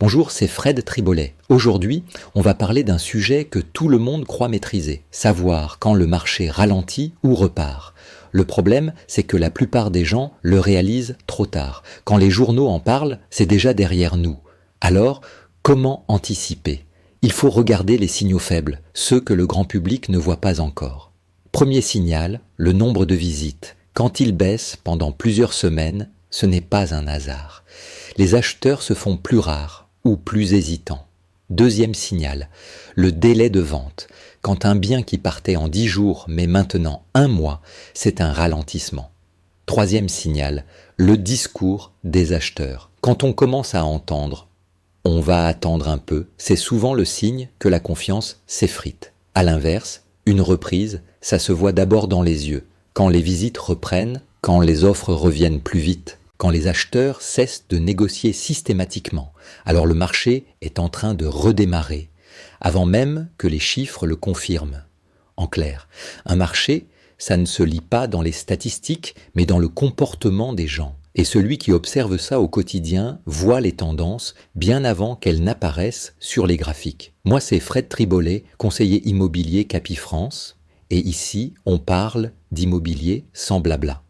Bonjour, c'est Fred Tribolet. Aujourd'hui, on va parler d'un sujet que tout le monde croit maîtriser, savoir quand le marché ralentit ou repart. Le problème, c'est que la plupart des gens le réalisent trop tard. Quand les journaux en parlent, c'est déjà derrière nous. Alors, comment anticiper ? Il faut regarder les signaux faibles, ceux que le grand public ne voit pas encore. Premier signal, le nombre de visites. Quand il baisse pendant plusieurs semaines, ce n'est pas un hasard. Les acheteurs se font plus rares ou plus hésitants. Deuxième signal, le délai de vente. Quand un bien qui partait en 10 jours met maintenant 1 mois, c'est un ralentissement. Troisième signal, le discours des acheteurs. Quand on commence à entendre « on va attendre un peu », c'est souvent le signe que la confiance s'effrite. À l'inverse, une reprise, ça se voit d'abord dans les yeux. Quand les visites reprennent, quand les offres reviennent plus vite, quand les acheteurs cessent de négocier systématiquement, alors le marché est en train de redémarrer, avant même que les chiffres le confirment. En clair, un marché, ça ne se lit pas dans les statistiques, mais dans le comportement des gens. Et celui qui observe ça au quotidien voit les tendances bien avant qu'elles n'apparaissent sur les graphiques. Moi, c'est Fred Tribolet, conseiller immobilier Capifrance, et ici, on parle d'immobilier sans blabla.